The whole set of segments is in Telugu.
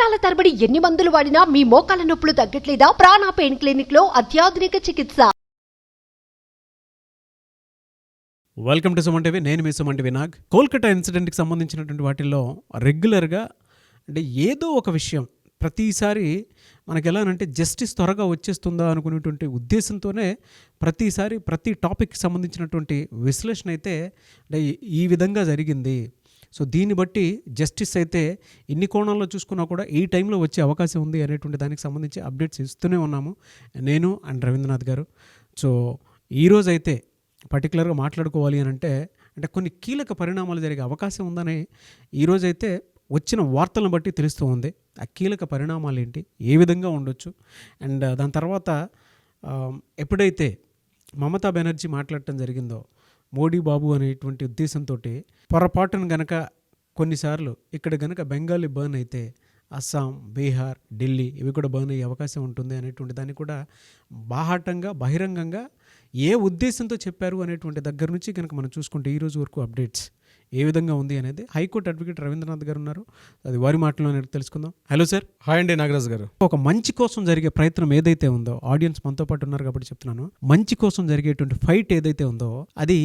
సంవత్సరాల తరబడి ఎన్ని మందులు వాడినా మీ మోకాల నొప్పులు తగ్గట్లేదా? ప్రాణ పెయిన్ క్లినిక్ లో అత్యాధునిక చికిత్స. Welcome to Suman TV. నేను మీ సుమన్ టీవీ నాగ్. కోల్కతా ఇన్సిడెంట్కి సంబంధించినటువంటి వాటిల్లో రెగ్యులర్గా అంటే ఏదో ఒక విషయం ప్రతిసారి మనకి ఎలా అంటే జస్టిస్ త్వరగా వచ్చేస్తుందా అనుకునేటువంటి ఉద్దేశంతోనే ప్రతిసారి ప్రతి టాపిక్కి సంబంధించినటువంటి విశ్లేషణ అయితే అంటే ఈ విధంగా జరిగింది. సో దీన్ని బట్టి జస్టిస్ అయితే ఎన్ని కోణాల్లో చూసుకున్నా కూడా ఈ టైంలో వచ్చే అవకాశం ఉంది అనేటువంటి దానికి సంబంధించి అప్డేట్స్ ఇస్తూనే ఉన్నాము నేను అండ్ రవీంద్రనాథ్ గారు. సో ఈరోజు అయితే పర్టికులర్గా మాట్లాడుకోవాలి అని అంటే కొన్ని కీలక పరిణామాలు జరిగే అవకాశం ఉందని ఈరోజైతే వచ్చిన వార్తలను బట్టి తెలుస్తూ ఉంది. ఆ కీలక పరిణామాలు ఏంటి, ఏ విధంగా ఉండొచ్చు, అండ్ దాని తర్వాత ఎప్పుడైతే మమతా బెనర్జీ మాట్లాడటం జరిగిందో మోడీ బాబు అనేటువంటి ఉద్దేశంతో పొరపాటును గనక కొన్నిసార్లు ఇక్కడ గనక బెంగాలీ బర్న్ అయితే అస్సాం, బీహార్, ఢిల్లీ ఇవి కూడా బర్న్ అయ్యే అవకాశం ఉంటుంది అనేటువంటి దాన్ని కూడా బాహాటంగా బహిరంగంగా ఏ ఉద్దేశంతో చెప్పారు అనేటువంటి దగ్గర నుంచి కనుక మనం చూసుకుంటే ఈరోజు వరకు అప్డేట్స్ ఏ విధంగా ఉంది అనేది హైకోర్టు అడ్వకేట్ రవీంద్రనాథ్ గారు ఉన్నారు. అది వారి మాటలోనే తెలుసుకుందాం. Hello sir. హాయ్ అండి నాగరాజ్ గారు. ఒక మంచి కోసం జరిగే ప్రయత్నం ఏదైతే ఉందో, ఆడియన్స్ మనతో పాటు ఉన్నారు కాబట్టి చెప్తున్నాను, మంచి కోసం జరిగేటువంటి ఫైట్ ఏదైతే ఉందో అది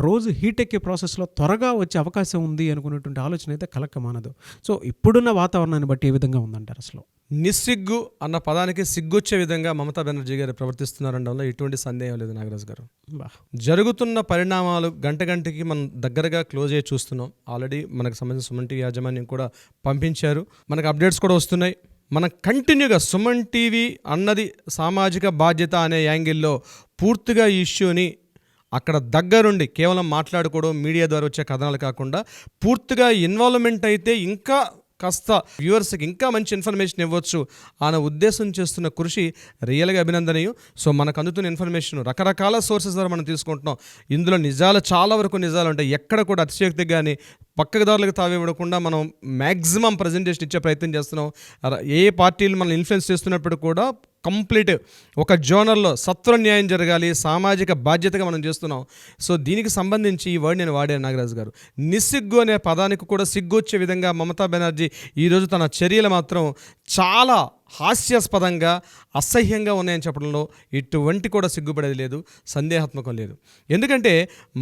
రోజు హీట్ ఎక్కే ప్రాసెస్లో త్వరగా వచ్చే అవకాశం ఉంది అనుకునేటువంటి ఆలోచన అయితే కలక్క మానదు. సో ఇప్పుడున్న వాతావరణాన్ని బట్టి ఏ విధంగా ఉందంటారు? అసలు నిస్సిగ్గు అన్న పదానికి సిగ్గొచ్చే విధంగా మమతా బెనర్జీ గారు ప్రవర్తిస్తున్నారనడంలో ఎటువంటి సందేహం లేదు నాగరాజ్ గారు. జరుగుతున్న పరిణామాలు గంట గంటకి మనం దగ్గరగా క్లోజ్ అయ్యి చూస్తున్నాం. ఆల్రెడీ మనకు సంబంధించిన సుమన్ టీవీ యాజమాన్యం కూడా పంపించారు, మనకు అప్డేట్స్ కూడా వస్తున్నాయి. మనం కంటిన్యూగా సుమన్ టీవీ అన్నది సామాజిక బాధ్యత అనే యాంగిల్లో పూర్తిగా ఈ ఇష్యూని అక్కడ దగ్గరుండి కేవలం మాట్లాడుకోవడం, మీడియా ద్వారా వచ్చే కథనాలు కాకుండా పూర్తిగా ఇన్వాల్వ్మెంట్ అయితే ఇంకా కాస్త వ్యూవర్స్కి ఇంకా మంచి ఇన్ఫర్మేషన్ ఇవ్వచ్చు అనే ఉద్దేశం చేస్తున్న కృషి రియల్గా అభినందనీయం. సో మనకు అందుతున్న ఇన్ఫర్మేషన్ రకరకాల సోర్సెస్ ద్వారా మనం తీసుకుంటున్నాం. ఇందులో నిజాలు చాలా వరకు నిజాలు ఉంటాయి. ఎక్కడ కూడా అతిశయోక్తి కానీ పక్కదారులకు తావివ్వకుండా మనం మ్యాక్సిమం ప్రజెంటేషన్ ఇచ్చే ప్రయత్నం చేస్తున్నాం. ఏ పార్టీలు మనం ఇన్ఫ్లుయెన్స్ చేస్తున్నప్పుడు కూడా కంప్లీట్ ఒక జోనర్లో సత్వర న్యాయం జరగాలి, సామాజిక బాధ్యతగా మనం చేస్తున్నాం. సో దీనికి సంబంధించి ఈ వర్డ్ నేను వాడాను నాగరాజు గారు. నిస్సిగ్గు అనే పదానికి కూడా సిగ్గు వచ్చే విధంగా మమతా బెనర్జీ ఈరోజు తన చర్యలు మాత్రం చాలా హాస్యాస్పదంగా అసహ్యంగా ఉన్నాయని చెప్పడంలో ఎటువంటి కూడా సిగ్గుపడేది లేదు, సందేహాత్మకం లేదు. ఎందుకంటే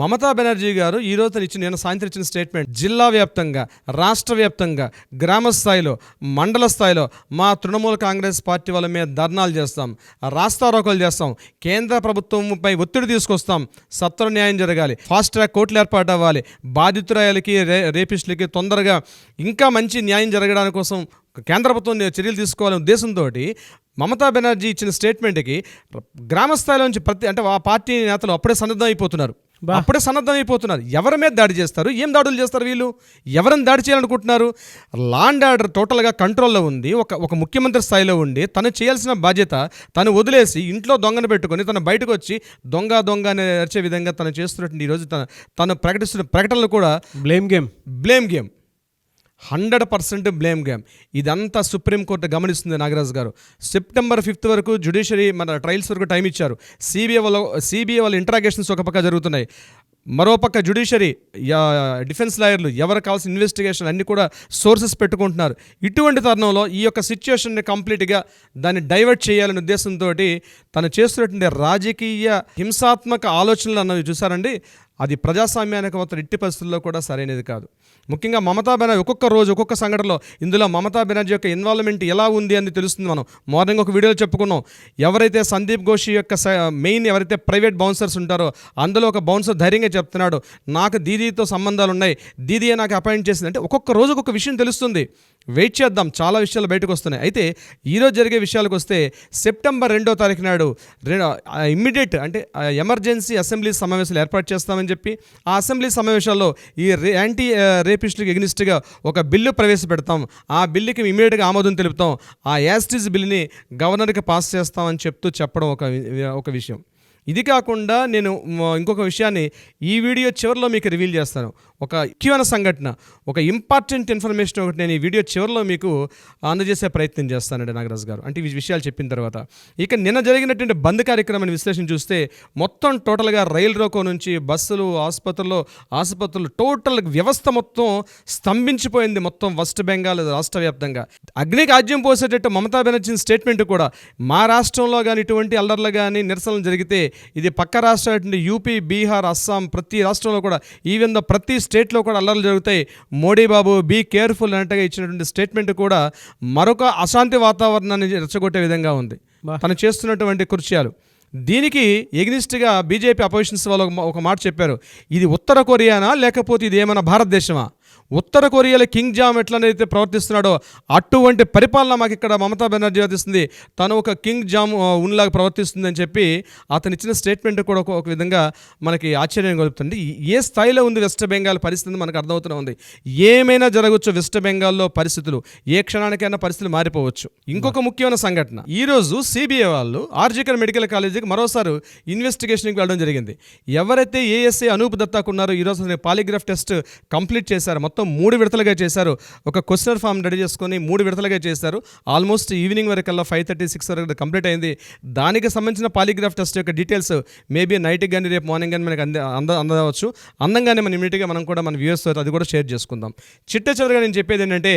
మమతా బెనర్జీ గారు ఈరోజు నేను సాయంత్రం ఇచ్చిన స్టేట్మెంట్ జిల్లా వ్యాప్తంగా, రాష్ట్ర వ్యాప్తంగా, గ్రామ స్థాయిలో, మండల స్థాయిలో మా తృణమూల కాంగ్రెస్ పార్టీ వాళ్ళ మీద ధర్నాలు చేస్తాం, రాస్తారోకోలు చేస్తాం, కేంద్ర ప్రభుత్వంపై ఒత్తిడి తీసుకొస్తాం, సత్వర న్యాయం జరగాలి, ఫాస్ట్ ట్రాక్ కోర్టులు ఏర్పాటు అవ్వాలి, బాధితురాయలకి రేపిస్టులకి తొందరగా ఇంకా మంచి న్యాయం జరగడానికి కోసం కేంద్ర ప్రభుత్వం చర్యలు తీసుకోవాలనే ఉద్దేశంతో మమతా బెనర్జీ ఇచ్చిన స్టేట్మెంట్కి గ్రామ స్థాయిలో నుంచి ఆ పార్టీ నేతలు అప్పుడే సన్నద్ధం అయిపోతున్నారు. ఎవరి మీద దాడి చేస్తారు, ఏం దాడులు చేస్తారు వీళ్ళు, ఎవరిని దాడి చేయాలనుకుంటున్నారు? లా అండ్ ఆర్డర్ టోటల్గా కంట్రోల్లో ఉంది. ఒక ముఖ్యమంత్రి స్థాయిలో ఉండి తను చేయాల్సిన బాధ్యత తను వదిలేసి ఇంట్లో దొంగను పెట్టుకొని తను బయటకు వచ్చి దొంగ అని అరిచే విధంగా తను చేస్తున్నటువంటి ఈరోజు తను ప్రకటిస్తున్న ప్రకటనలు కూడా బ్లేమ్ గేమ్ 100% బ్లేమ్ గేమ్. ఇదంతా సుప్రీంకోర్టు గమనిస్తుంది నాగరాజు గారు. సెప్టెంబర్ 5 వరకు జ్యుడిషియరీ మన ట్రయల్స్ వరకు టైం ఇచ్చారు. సిబిఐ వాళ్ళ ఇంట్రాగేషన్స్ ఒక పక్క జరుగుతున్నాయి, మరోపక్క జ్యుడిషియరీ డిఫెన్స్ లాయర్లు ఎవరు కావాల్సిన ఇన్వెస్టిగేషన్ అన్నీ కూడా సోర్సెస్ పెట్టుకుంటున్నారు. ఇటువంటి తరుణంలో ఈ యొక్క సిచ్యువేషన్ని కంప్లీట్గా దాన్ని డైవర్ట్ చేయాలనే ఉద్దేశంతో తను చేస్తున్నటువంటి రాజకీయ హింసాత్మక ఆలోచనలు అన్నవి చూసారండి, అది ప్రజాస్వామ్యానికి మాత్రం ఎట్టి పరిస్థితుల్లో కూడా సరైనది కాదు. ముఖ్యంగా మమతా బెనర్జీ ఒక్కొక్క రోజు ఒక్కొక్క సంఘటనలో ఇందులో మమతా బెనర్జీ యొక్క ఇన్వాల్వ్మెంట్ ఎలా ఉంది అని తెలుస్తుంది. మనం మార్నింగ్ ఒక వీడియోలో చెప్పుకున్నాం, ఎవరైతే సందీప్ ఘోష్ యొక్క మెయిన్ ఎవరైతే ప్రైవేట్ బౌన్సర్స్ ఉంటారో అందులో ఒక బౌన్సర్ ధైర్యంగా చెప్తున్నాడు, నాకు దీదీతో సంబంధాలు ఉన్నాయి, దీదీయే నాకు అపాయింట్ చేసింది. అంటే ఒక్కొక్క రోజు ఒక్కొక్క విషయం తెలుస్తుంది. వెయిట్ చేద్దాం, చాలా విషయాలు బయటకు వస్తున్నాయి. అయితే ఈరోజు జరిగే విషయాలకు వస్తే సెప్టెంబర్ 2వ తారీఖు నాడు ఇమ్మీడియట్ ఎమర్జెన్సీ అసెంబ్లీ సమావేశాలు ఏర్పాటు చేస్తామని చెప్పి ఆ అసెంబ్లీ సమావేశాల్లో ఈ యాంటీ రేపిస్టులకు ఎగ్నిస్ట్గా ఒక బిల్లు ప్రవేశపెడతాం, ఆ బిల్లుకి ఇమ్మీడియట్గా ఆమోదం తెలుపుతాం, ఆ యాస్టిజ్ బిల్లుని గవర్నర్కి పాస్ చేస్తామని చెప్పడం ఒక విషయం. ఇది కాకుండా నేను ఇంకొక విషయాన్ని ఈ వీడియో చివరిలో మీకు రివీల్ చేస్తాను. ఒక ముఖ్యమైన సంఘటన, ఒక ఇంపార్టెంట్ ఇన్ఫర్మేషన్ ఒకటి నేను ఈ వీడియో చివరిలో మీకు అందజేసే ప్రయత్నం చేస్తానండి నాగరాజు గారు. అంటే ఈ విషయాలు చెప్పిన తర్వాత ఇక నిన్న జరిగినటువంటి బంద్ కార్యక్రమాన్ని విశ్లేషణ చూస్తే మొత్తం టోటల్గా రైలు రోకో నుంచి బస్సులు, ఆసుపత్రులు టోటల్ వ్యవస్థ మొత్తం స్తంభించిపోయింది. మొత్తం వెస్ట్ బెంగాల్ రాష్ట్ర వ్యాప్తంగా అగ్నికి ఆజ్యం పోసేటట్టు మమతా బెనర్జీ స్టేట్మెంట్ కూడా, మా రాష్ట్రంలో కానీ ఇటువంటి అల్లర్లు కానీ నిరసనలు జరిగితే ఇది పక్క రాష్ట్రం యూపీ, బీహార్, అస్సాం ప్రతి రాష్ట్రంలో కూడా ఈవెన్ ద ప్రతి స్టేట్లో కూడా అల్లర్లు జరుగుతాయి, మోడీ బాబు బీ కేర్ఫుల్ అన్నట్టుగా ఇచ్చినటువంటి స్టేట్మెంట్ కూడా మరొక అశాంతి వాతావరణాన్ని రెచ్చగొట్టే విధంగా ఉంది తను చేస్తున్నటువంటి కృత్యాలు. దీనికి ఎగ్నిస్ట్గా బీజేపీ అపోజిషన్స్ వాళ్ళు ఒక మాట చెప్పారు, ఇది ఉత్తర కొరియానా లేకపోతే ఇది ఏమైనా భారతదేశమా? ఉత్తర కొరియాలో కింగ్ జామ్ ఎట్లనైతే ప్రవర్తిస్తున్నాడో అటువంటి పరిపాలన మాకు ఇక్కడ మమతా బెనర్జీ వదిస్తుంది, తను ఒక కింగ్ జామ్ ఉన్నలాగా ప్రవర్తిస్తుందని చెప్పి అతను ఇచ్చిన స్టేట్మెంట్ కూడా ఒక విధంగా మనకి ఆశ్చర్యం కలుగుతుంది. ఏ స్థాయిలో ఉంది వెస్ట్ బెంగాల్ పరిస్థితి మనకు అర్థమవుతూనే ఉంది. ఏమైనా జరగవచ్చు వెస్ట్ బెంగాల్లో పరిస్థితులు, ఏ క్షణానికైనా పరిస్థితులు మారిపోవచ్చు. ఇంకొక ముఖ్యమైన సంఘటన, ఈరోజు సిబిఐ వాళ్ళు ఆర్జికర్ మెడికల్ కాలేజీకి మరోసారి ఇన్వెస్టిగేషన్కి వెళ్ళడం జరిగింది. ఎవరైతే ఏఎస్ఐ అనూప్ దత్తాకు ఉన్నారో ఈరోజు పాలిగ్రాఫ్ టెస్ట్ కంప్లీట్ చేశారు. మొత్తం 3 విడతలుగా చేశారు. ఒక క్వశ్చనర్ ఫామ్ రెడీ చేసుకొని 3 విడతలుగా చేశారు. ఆల్మోస్ట్ ఈవినింగ్ వరకల్లా 5:36 వరకు కంప్లీట్ అయింది. దానికి సంబంధించిన పాలిగ్రాఫ్ టెస్ట్ యొక్క డీటెయిల్స్ మేబీ నైట్కి కానీ రేపు మార్నింగ్ కానీ మనకి అందవచ్చు. అందంగానే మనం ఇమీడియట్గా మనం కూడా మన వ్యూవర్స్ అది కూడా షేర్ చేసుకుందాం. చివరిగా నేను చెప్పేది ఏంటంటే,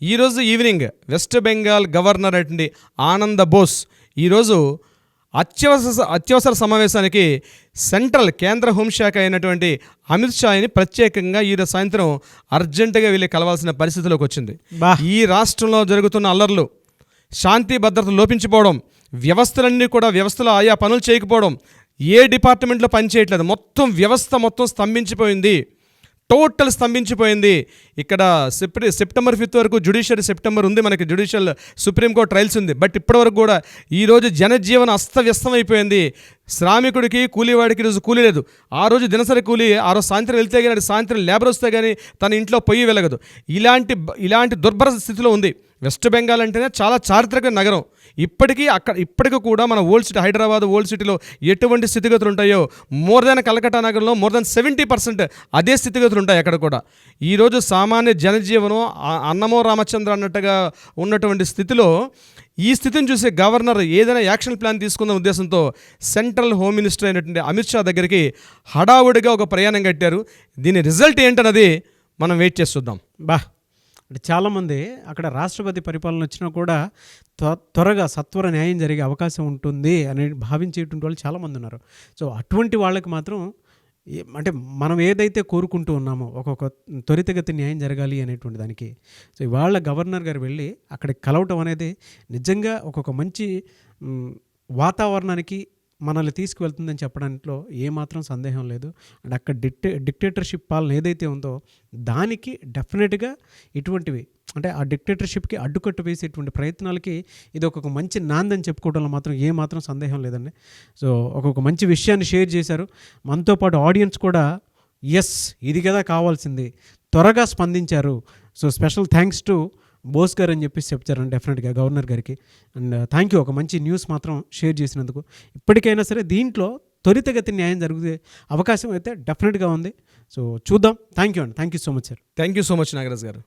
ఈరోజు ఈవినింగ్ వెస్ట్ బెంగాల్ గవర్నర్ అటువంటి ఆనంద్ బోస్ ఈరోజు అత్యవసర సమావేశానికి కేంద్ర హోంశాఖ అయినటువంటి అమిత్ షాని ప్రత్యేకంగా ఈరోజు సాయంత్రం అర్జెంటుగా వెళ్ళి కలవాల్సిన పరిస్థితిలోకి వచ్చింది. ఈ రాష్ట్రంలో జరుగుతున్న అల్లర్లు, శాంతి భద్రత లోపించిపోవడం, వ్యవస్థలో ఆయా పనులు చేయకపోవడం, ఏ డిపార్ట్మెంట్లో పనిచేయట్లేదు, మొత్తం వ్యవస్థ మొత్తం స్తంభించిపోయింది, టోటల్ స్తంభించిపోయింది. ఇక్కడ సెప్టెంబర్ 5 వరకు జ్యుడిషియరీ సెప్టెంబర్ ఉంది, మనకి జ్యుడిషియల్ సుప్రీంకోర్టు ట్రయల్స్ ఉంది. బట్ ఇప్పటివరకు కూడా ఈరోజు జనజీవనం అస్తవ్యస్తం అయిపోయింది. శ్రామికుడికి కూలీవాడికి ఈరోజు కూలీ లేదు. ఆ రోజు దినసరి కూలీ ఆ రోజు సాయంత్రం వెళ్తే కానీ సాయంత్రం లేబర్ వస్తే కానీ తన ఇంట్లో పొయ్యి వెలగదు. ఇలాంటి దుర్భర స్థితిలో ఉంది వెస్ట్ బెంగాల్. అంటేనే చాలా చారిత్రక నగరం. ఇప్పటికీ కూడా మన ఓల్డ్ సిటీ హైదరాబాద్ ఓల్డ్ సిటీలో ఎటువంటి స్థితిగతులు ఉంటాయో మోర్ దాన్ కలకట్టా నగరంలో మోర్ దాన్ 70% అదే స్థితిగతులు ఉంటాయి అక్కడ కూడా. ఈరోజు సామాన్య జనజీవనం అన్నమో రామచంద్ర అన్నట్టుగా ఉన్నటువంటి స్థితిలో ఈ స్థితిని చూసే గవర్నర్ ఏదైనా యాక్షన్ ప్లాన్ తీసుకున్న ఉద్దేశంతో సెంట్రల్ హోమ్ మినిస్టర్ అయినటువంటి అమిత్ షా దగ్గరికి హడావుడిగా ఒక ప్రయాణం కట్టారు. దీని రిజల్ట్ ఏంటన్నది మనం వెయిట్ చేసి చూద్దాం. అంటే చాలామంది అక్కడ రాష్ట్రపతి పరిపాలన వచ్చినా కూడా త్వరగా సత్వర న్యాయం జరిగే అవకాశం ఉంటుంది అని భావించేటువంటి వాళ్ళు చాలామంది ఉన్నారు. సో అటువంటి వాళ్ళకి మాత్రం అంటే మనం ఏదైతే కోరుకుంటూ ఉన్నామో ఒక్కొక్క త్వరితగతి న్యాయం జరగాలి అనేటువంటి దానికి, సో ఇవాళ గవర్నర్ గారు వెళ్ళి అక్కడికి కలవటం అనేది నిజంగా ఒక్కొక్క మంచి వాతావరణానికి మనల్ని తీసుకువెళ్తుందని చెప్పడంలో ఏమాత్రం సందేహం లేదు. అండ్ అక్కడ డిక్టేటర్షిప్ పాలన ఏదైతే ఉందో దానికి డెఫినెట్గా ఇటువంటివి అంటే ఆ డిక్టేటర్షిప్కి అడ్డుకట్టు వేసేటువంటి ప్రయత్నాలకి ఇది ఒక మంచి నాందని చెప్పుకోవడంలో మాత్రం ఏమాత్రం సందేహం లేదండి. సో ఒక్కొక్క మంచి విషయాన్ని షేర్ చేశారు. మనతో పాటు ఆడియన్స్ కూడా ఎస్ ఇది కదా కావాల్సింది, త్వరగా స్పందించారు. So special thanks to Bose గారు అని చెప్పేసి చెప్తారండి డెఫినెట్గా గవర్నర్ గారికి. అండ్ థ్యాంక్ యూ, ఒక మంచి న్యూస్ మాత్రం షేర్ చేసినందుకు. ఇప్పటికైనా సరే దీంట్లో త్వరితగతి న్యాయం జరిగే అవకాశం అయితే డెఫినెట్గా ఉంది. సో చూద్దాం. థ్యాంక్ యూ అండి. Thank you so much sir. Thank you so much Nagaraj గారు.